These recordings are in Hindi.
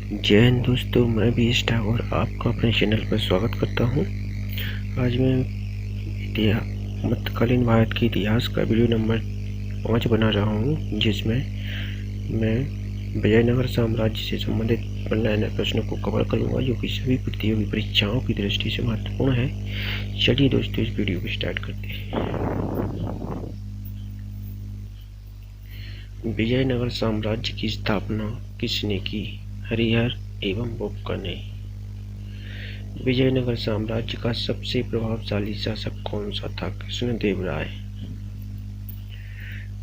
जय हिंद दोस्तों, मैं भी ठाकुर आपका अपने चैनल पर स्वागत करता हूं। आज मैं मध्यकालीन भारत के इतिहास का वीडियो नंबर 5 बना रहा हूं, जिसमें मैं विजयनगर साम्राज्य से संबंधित ऑनलाइन प्रश्नों को कवर करूंगा, जो कि सभी प्रतियोगी परीक्षाओं की दृष्टि से महत्वपूर्ण है। चलिए दोस्तों, इस वीडियो को स्टार्ट करते हैं। विजयनगर साम्राज्य की स्थापना किसने की? हरिहर एवं बुक्का ने। विजयनगर साम्राज्य का सबसे प्रभावशाली शासक कौन सा था? कृष्णदेवराय।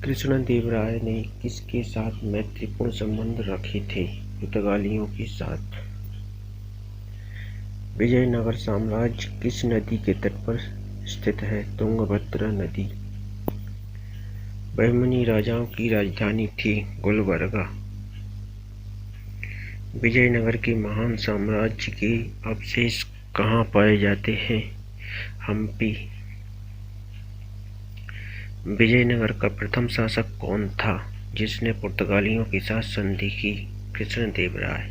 कृष्णदेवराय ने किसके साथ मैत्रीपूर्ण संबंध रखे थे? पुर्तगालियों के साथ। विजयनगर साम्राज्य किस नदी के तट पर स्थित है? तुंगभद्रा नदी। बहमनी राजाओं की राजधानी थी गुलबर्गा। विजयनगर के महान साम्राज्य के अवशेष कहाँ पाए जाते हैं? हम्पी। विजयनगर का प्रथम शासक कौन था जिसने पुर्तगालियों के साथ संधि की? कृष्णदेवराय।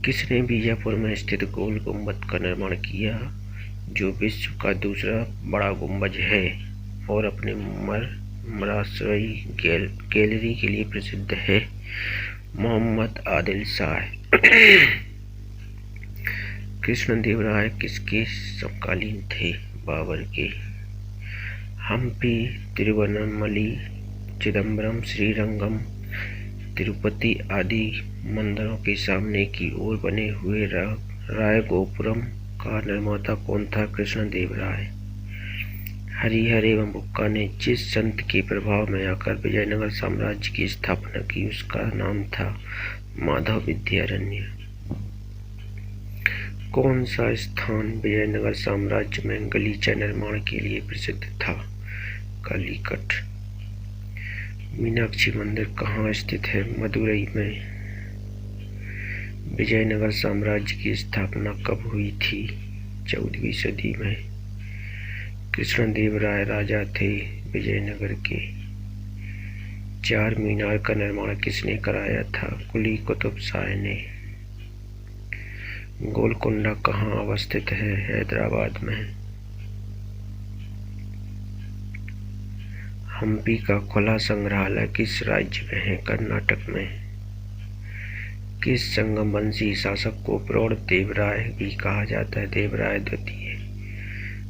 किसने बीजापुर में स्थित गोल गुंबद का निर्माण किया, जो विश्व का दूसरा बड़ा गुंबद है और अपने मरासई गैलरी के लिए प्रसिद्ध है? मोहम्मद आदिल शाह। कृष्णदेवराय किसके समकालीन थे? बाबर के। हम्पी, तिरुवन्नमलई, चिदम्बरम, श्रीरंगम, तिरुपति आदि मंदिरों के सामने की ओर बने हुए रायगोपुरम का निर्माता कौन था? कृष्णदेवराय। हरिहर एवं बुक्का ने जिस संत के प्रभाव में आकर विजयनगर साम्राज्य की स्थापना की, उसका नाम था माधव विद्यारण्य। कौन सा स्थान विजयनगर साम्राज्य में गलीचा निर्माण के लिए प्रसिद्ध था? कालीकट। मीनाक्षी मंदिर कहाँ स्थित है? मदुरई में। विजयनगर साम्राज्य की स्थापना कब हुई थी? 14वीं सदी में। कृष्णदेवराय राजा थे विजयनगर के। चार मीनार का निर्माण किसने कराया था? कुली कुतुब शाह ने। गोलकुंडा कहाँ अवस्थित है? हैदराबाद में। हम्पी का खुला संग्रहालय किस राज्य में है? कर्नाटक में। किस संगमवंशी शासक को प्रौढ़ देवराय भी कहा जाता है? देवराय द्वितीय।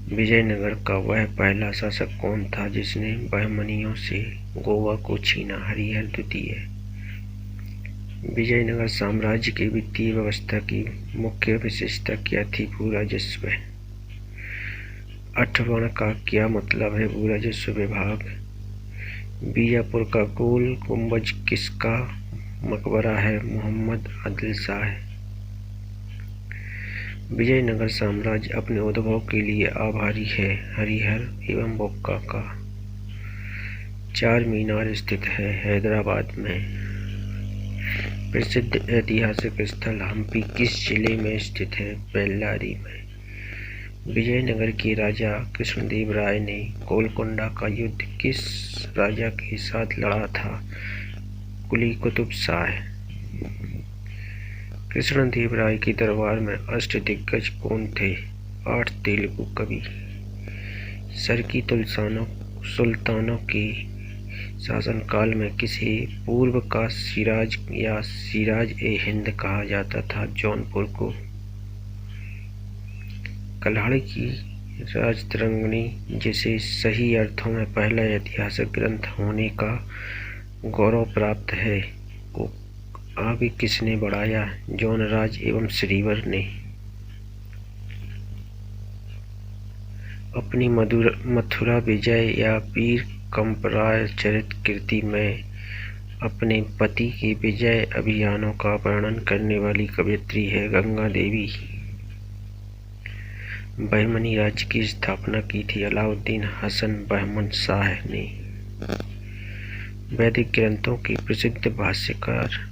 विजयनगर का वह पहला शासक कौन था जिसने बहमनियों से गोवा को छीना? हरिहर द्वितीय। विजयनगर साम्राज्य की वित्तीय व्यवस्था की मुख्य विशेषता क्या थी? भूराजस्व। अठवर्ण का क्या मतलब है? भूराजस्व विभाग। बीजापुर का गोल गुंबज किसका मकबरा है? मोहम्मद आदिल शाह। विजयनगर साम्राज्य अपने उद्भव के लिए आभारी है? हरिहर एवं बुक्का का। चार मीनार स्थित है हैदराबाद में। प्रसिद्ध ऐतिहासिक स्थल हम्पी किस जिले में स्थित है? बेल्लारी में। विजयनगर के राजा कृष्णदेवराय ने गोलकुंडा का युद्ध किस राजा के साथ लड़ा था? कुली कुतुब शाह। कृष्णदेवराय के दरबार में अष्टदिग्गज कौन थे? 8 तेलुगु कवि। सरकी सुल्तानों के शासनकाल में किसे पूर्व का सिराज या सिराज ए हिंद कहा जाता था? जौनपुर को। कल्हड़ की राजतरंगिणी, जिसे सही अर्थों में पहला ऐतिहासिक ग्रंथ होने का गौरव प्राप्त है, को आगे किसने बढ़ाया? जौनराज एवं श्रीवर ने। अपनी मथुरा विजय या वीर कंपराय चरित कृति में अपने पति के विजय अभियानों का वर्णन करने वाली कवयित्री है गंगा देवी। बहमनी राज्य की स्थापना की थी अलाउद्दीन हसन बहमन शाह ने। वैदिक ग्रंथों के प्रसिद्ध भाष्यकार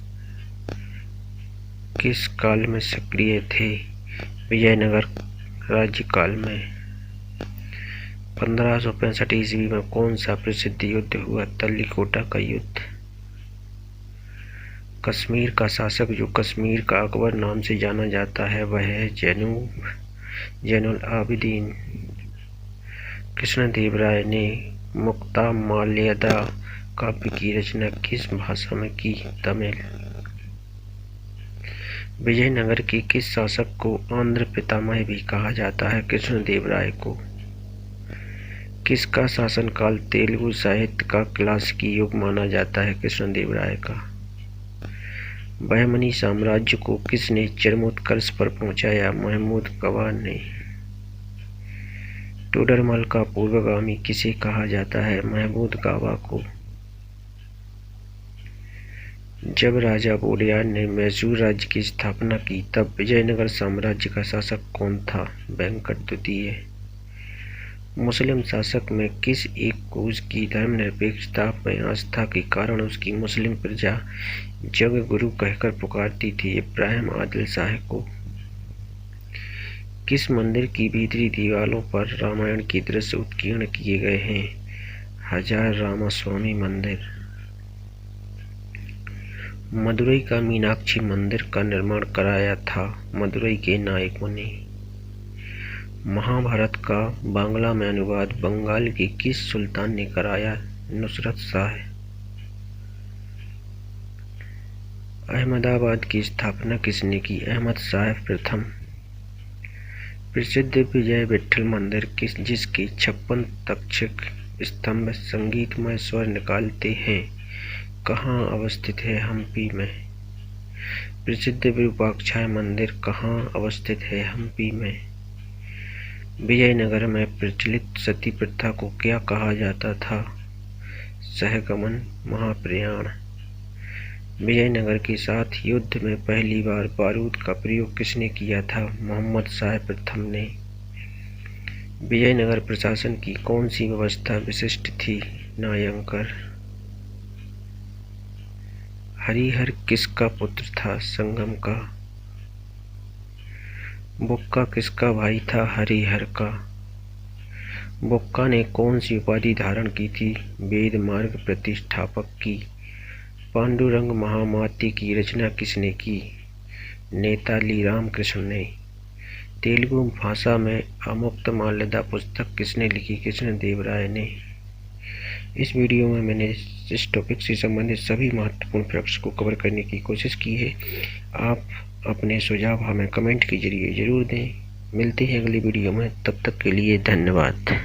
किस काल में सक्रिय थे? विजयनगर राज्यकाल में। 1565 ईस्वी में कौन सा प्रसिद्ध युद्ध हुआ? तल्लीकोटा का युद्ध। कश्मीर का शासक जो कश्मीर का अकबर नाम से जाना जाता है वह है जैनुल आबिदीन। कृष्णदेव राय ने मुक्तामाल्यदा काव्य की रचना किस भाषा में की? तमिल। विजयनगर के किस शासक को आंध्र पितामह भी कहा जाता है? कृष्णदेव राय को। किसका शासनकाल तेलुगु साहित्य का क्लासिकी युग माना जाता है? कृष्णदेव राय का। बहमनी साम्राज्य को किसने चरमोत्कर्ष पर पहुंचाया? महमूद गवार ने। टोडरमल का पूर्वगामी किसे कहा जाता है? महमूद गावा को। जब राजा वोडेयार ने मैसूर राज्य की स्थापना की तब विजयनगर साम्राज्य का शासक कौन था? वेंकट द्वितीय। मुस्लिम शासक में किस एक को उसकी धर्मनिरपेक्षता में आस्था के कारण उसकी मुस्लिम प्रजा जग गुरु कहकर पुकारती थी? इब्राहिम आदिल शाह को। किस मंदिर की भीतरी दीवारों पर रामायण के दृश्य उत्कीर्ण किए गए हैं? हजार रामास्वामी मंदिर। मदुरई का मीनाक्षी मंदिर का निर्माण कराया था? मदुरई के नायकों ने। महाभारत का बांग्ला में अनुवाद बंगाल के किस सुल्तान ने कराया? नुसरत शाह। अहमदाबाद की स्थापना किसने की? अहमद शाह प्रथम। प्रसिद्ध विजय विठ्ठल मंदिर जिसके 56 तक्षक स्तंभ संगीतमय स्वर निकालते हैं कहाँ अवस्थित है? हम्पी में। प्रसिद्ध विरूपाक्षाय मंदिर कहाँ अवस्थित है? हम्पी में। विजयनगर में प्रचलित सती प्रथा को क्या कहा जाता था? सहगमन महाप्रयाण। विजयनगर के साथ युद्ध में पहली बार बारूद का प्रयोग किसने किया था? मोहम्मद शाह प्रथम ने। विजयनगर प्रशासन की कौन सी व्यवस्था विशिष्ट थी? नायंकर। हरिहर किसका पुत्र था? संगम का। बुक्का किसका भाई था? हरिहर का। बुक्का ने कौन सी उपाधि धारण की थी? वेद मार्ग प्रतिष्ठापक की। पांडुरंग महामाती की रचना किसने की? नेताली रामकृष्ण ने। तेलुगु भाषा में अमुक्तमाल्यदा पुस्तक किसने लिखी? कृष्णदेव राय ने। इस वीडियो में मैंने इस टॉपिक से संबंधित सभी महत्वपूर्ण फैक्ट्स को कवर करने की कोशिश की है। आप अपने सुझाव हमें कमेंट के जरिए ज़रूर दें। मिलते हैं अगली वीडियो में, तब तक के लिए धन्यवाद।